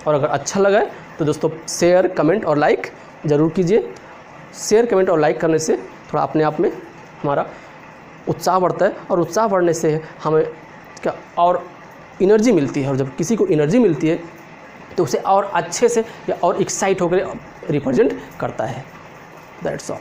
[SPEAKER 1] और अगर अच्छा लगा है तो दोस्तों शेयर, कमेंट और लाइक ज़रूर कीजिए। शेयर, कमेंट और लाइक करने से थोड़ा अपने आप में हमारा उत्साह बढ़ता है, और उत्साह बढ़ने से हमें क्या और एनर्जी मिलती है, और जब किसी को एनर्जी मिलती है तो उसे और अच्छे से या और एक्साइट होकर रिप्रेजेंट करता है। That's all.